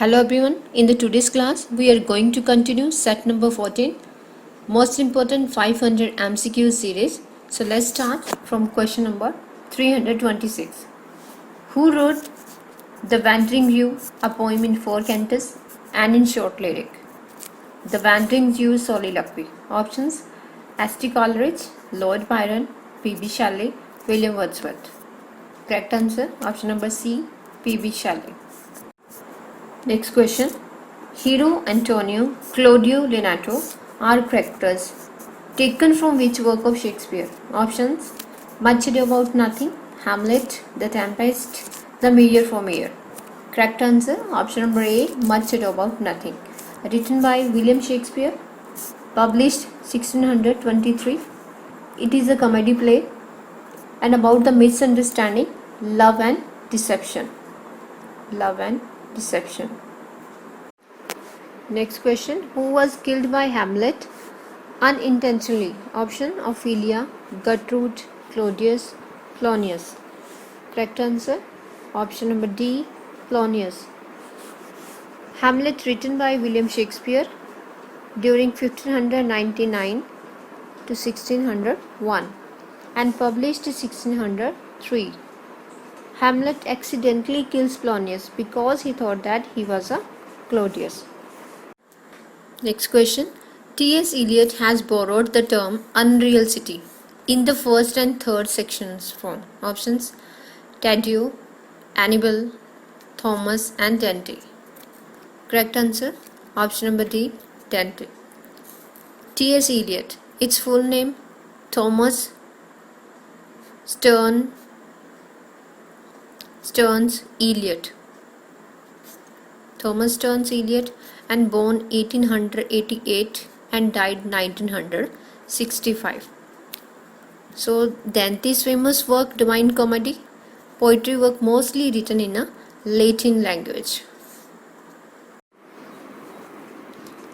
Hello everyone, in the today's class we are going to continue set number 14, most important 500 MCQ series. So let's start from question number 326. Who wrote The Wandering Jew, a poem in 4 cantos and in short lyric? The Wandering Jew Soliloquy. Options: S.T. Coleridge, Lord Byron, P.B. Shelley, William Wordsworth. Correct answer option number C, P.B. Shelley. Next question. Hero Antonio Claudio Leonardo are characters taken from which work of Shakespeare? Options: Much Ado About Nothing, Hamlet, The Tempest, The Mayor for Mayor. Correct answer option number A, Much Ado About Nothing. Written by William Shakespeare, published 1623. It is a comedy play and about the misunderstanding, love and deception. Love and deception. Next question. Who was killed by Hamlet unintentionally? Option: Ophelia, Gertrude, Claudius, Polonius. Correct answer option number D, Polonius. Hamlet, written by William Shakespeare during 1599 to 1601 and published 1603. Hamlet accidentally kills Polonius because he thought that he was a Claudius. Next question. T.S. Eliot has borrowed the term unreal city in the first and third sections from options: Taddeo, Annibal, Thomas and Dante. Correct answer option number D, Dante. T.S. Eliot, its full name Thomas Stearns Eliot. Thomas Stearns Eliot, and born 1888 and died 1965. So Dante's famous work Divine Comedy, poetry work mostly written in a Latin language.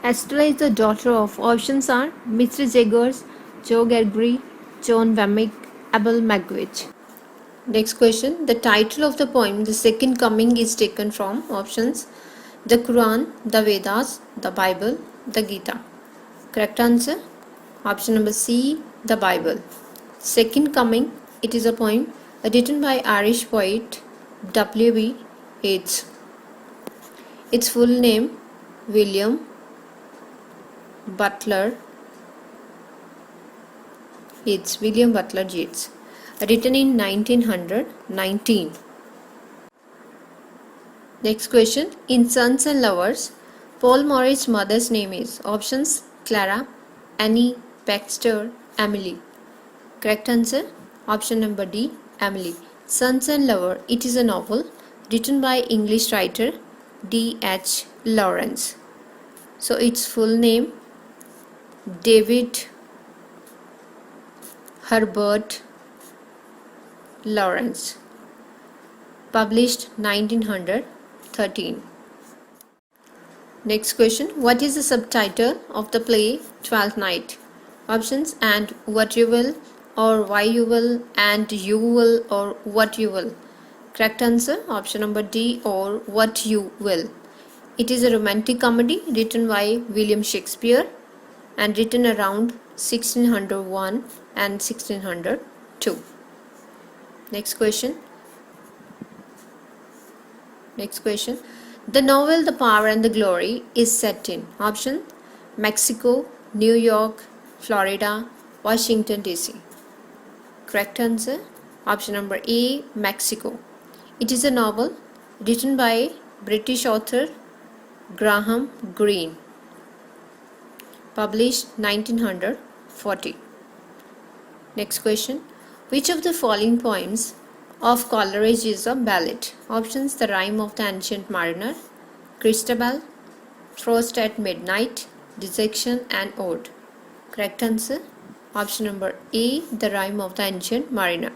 Estella is the daughter of options are Mr. Jaggers, Joe Gregory, John Wemmick, Abel Magwitch. Next question. The title of the poem The Second Coming is taken from options: the Quran, the Vedas, the Bible, the Gita. Correct answer option number C, the Bible. Second Coming, it is a poem written by Irish poet W.B. Yeats. Its full name William Butler Yeats. William Butler Yeats. Written in 1919. Next question. In Sons and Lovers, Paul Morris's mother's name is options: Clara, Annie, Baxter, Emily. Correct answer option number D, Emily. Sons and Lover, it is a novel written by English writer D.H. Lawrence. So its full name David Herbert Lawrence. Published 1913. Next question. What is the subtitle of the play Twelfth Night? Options: And What You Will, or Why You Will, and You Will, or What You Will. Correct answer option number D, or What You Will. It is a romantic comedy written by William Shakespeare and written around 1601 and 1602. Next question. The novel The Power and the Glory is set in option: Mexico, New York, Florida, Washington DC. Correct answer option number A, Mexico. It is a novel written by British author Graham Greene. Published 1940. Next question. Which of the following poems of Coleridge is a ballad? Options: The Rime of the Ancient Mariner, Christabel, Frost at Midnight, Dissection and Ode. Correct answer option number A, The Rime of the Ancient Mariner.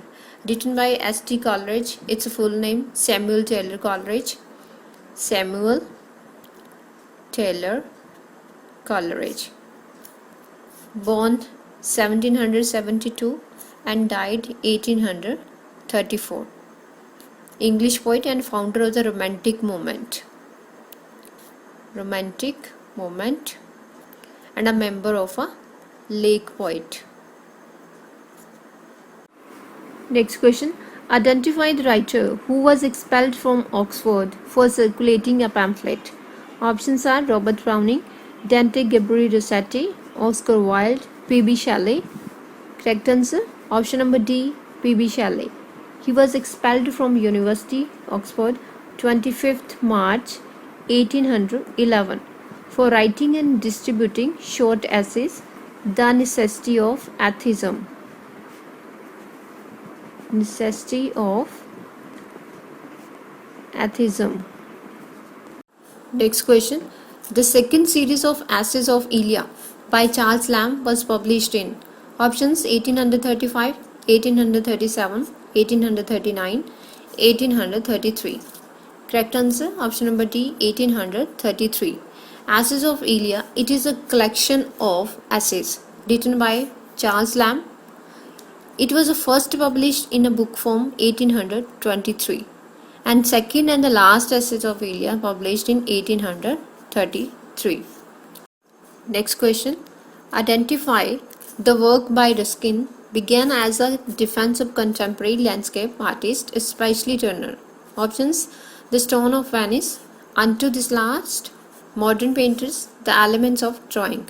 Written by S.T. Coleridge. Its full name Samuel Taylor Coleridge. Samuel Taylor Coleridge. Born 1772 and died 1834. English poet and founder of the Romantic movement. romantic moment, and a member of a lake poet. Next question. Identify the writer who was expelled from Oxford for circulating a pamphlet. Options are Robert Browning, Dante Gabriel Rossetti, Oscar Wilde, P.B. Shelley. Correct answer. Option number D, P.B. Shelley. He was expelled from University, Oxford, 25th March 1811 for writing and distributing short essays, The Necessity of Atheism. Necessity of Atheism. Next question. The second series of Essays of Elia by Charles Lamb was published in options 1835, 1837, 1839, 1833. Correct answer. Option number D, 1833. Essays of Elia. It is a collection of essays written by Charles Lamb. It was first published in a book form 1823 and second and the last Essays of Elia published in 1833. Next question. Identify the work by Ruskin began as a defense of contemporary landscape artist, especially Turner. Options: The Stone of Venice, Unto This Last, Modern Painters, The Elements of Drawing.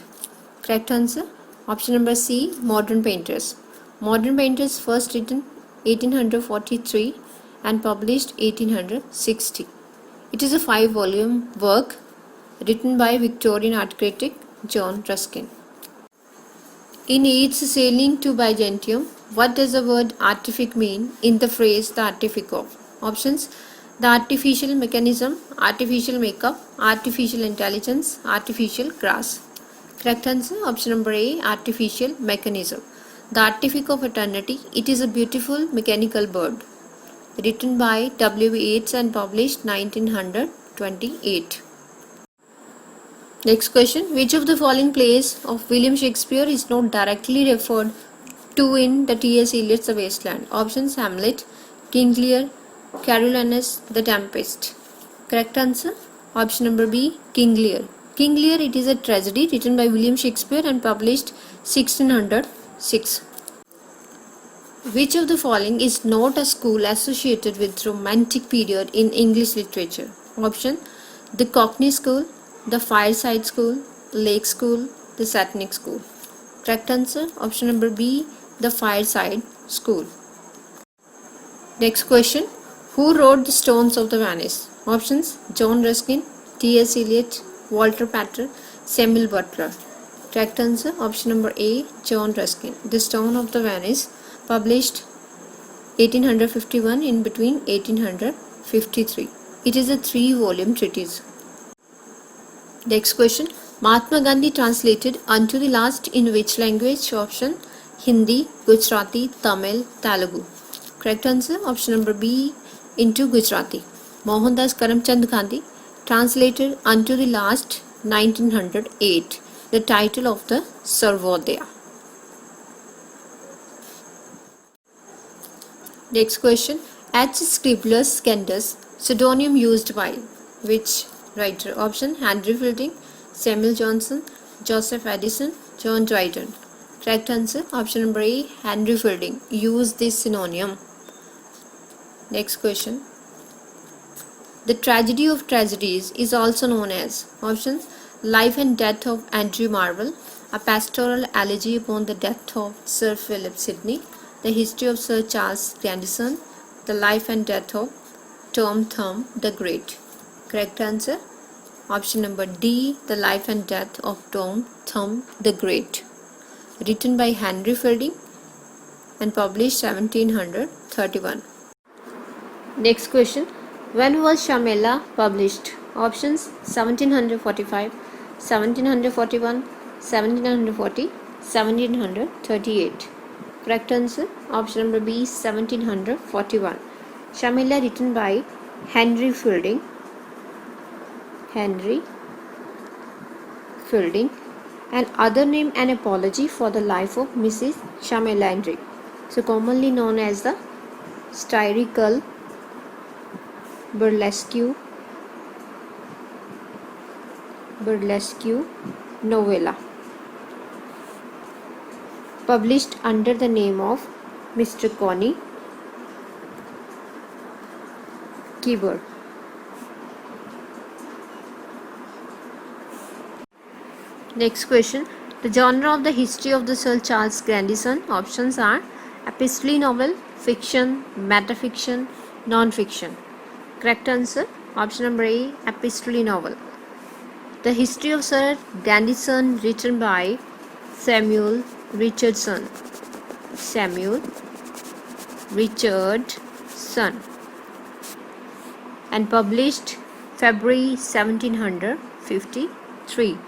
Correct answer. Option number C, Modern Painters. Modern Painters first written 1843 and published 1860. It is a 5-volume work written by Victorian art critic John Ruskin. In its sailing to Byzantium, what does the word artific mean in the phrase the artific of? Options: the artificial mechanism, artificial makeup, artificial intelligence, artificial grass. Correct answer. Option number A, artificial mechanism. The Artific of Eternity. It is a beautiful mechanical bird. Written by W. Yeats and published 1928. Next question. Which of the following plays of William Shakespeare is not directly referred to in the T.S. Eliot's The Waste Land? Options: Hamlet, King Lear, Coriolanus, The Tempest. Correct answer. Option number B, King Lear. King Lear, it is a tragedy written by William Shakespeare and published 1606. Which of the following is not a school associated with Romantic period in English literature? Option: the Cockney School, the Fireside School, Lake School, the Satanic School. Correct answer. Option number B, the Fireside School. Next question. Who wrote The Stones of the Venice? Options: John Ruskin, T.S. Eliot, Walter Pater, Samuel Butler. Correct answer. Option number A, John Ruskin. The Stone of the Venice, published 1851 in between 1853. It is a 3-volume treatise. Next question. Mahatma Gandhi translated Unto the Last in which language? Option: Hindi, Gujarati, Tamil, Telugu. Correct answer. Option number B, into Gujarati. Mohandas Karamchand Gandhi translated Unto the Last 1908, the title of the Sarvodaya. Next question. H. Scriblerus Scandus, pseudonym used by which writer? Option: Henry Fielding, Samuel Johnson, Joseph Addison, John Dryden. Correct answer. Option number A, Henry Fielding used this synonym. Next question. The Tragedy of Tragedies is also known as options: Life and Death of Andrew Marvell, a pastoral elegy upon the death of Sir Philip Sidney, The History of Sir Charles Grandison, The Life and Death of Tom Thumb the Great. Correct answer. Option number D, The Life and Death of Tom Thumb the Great. Written by Henry Fielding and published 1731. Next question. When was Shamela published? Options: 1745, 1741, 1740, 1738. Correct answer. Option number B, 1741. Shamela, written by Henry Fielding. Henry Fielding. And other name, An Apology for the Life of Mrs. Shamela Henry. So commonly known as the satirical burlesque burlesque novella. Published under the name of Mr. Connie Keeber. Next question. The genre of the history of the Sir Charles Grandison. Options are epistolary novel, fiction, metafiction, non-fiction. Correct answer, option number A, epistolary novel. The History of Sir Grandison, written by Samuel Richardson. Samuel Richardson. And published February 1753.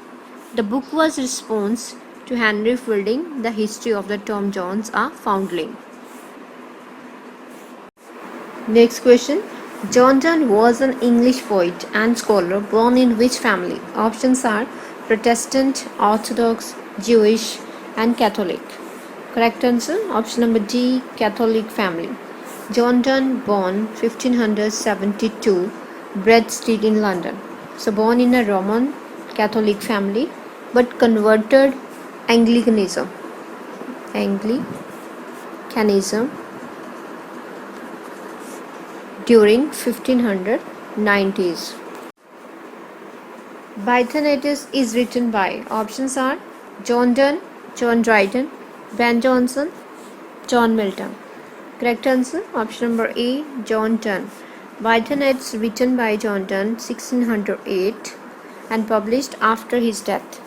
The book was a response to Henry Fielding, The History of the Tom Jones, a Foundling. Next question. John Donne was an English poet and scholar born in which family? Options are Protestant, Orthodox, Jewish, and Catholic. Correct answer, option number D, Catholic family. John Donne, born 1572, Bread Street in London. So born in a Roman Catholic family, but converted Anglicanism during 1590s. Bythanatus is written by, options are John Donne, John Dryden, Ben Jonson, John Milton. Correct answer, option number A, John Donne. Bythanatus written by John Donne 1608 and published after his death.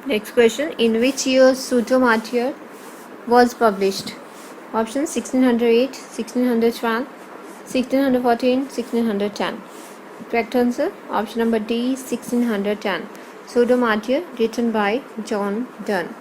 Next question. In which year Pseudo-Martyr was published? Options 1608, 1612, 1614, 1610. Correct answer, option number D, 1610. Pseudo-Martyr, written by John Donne.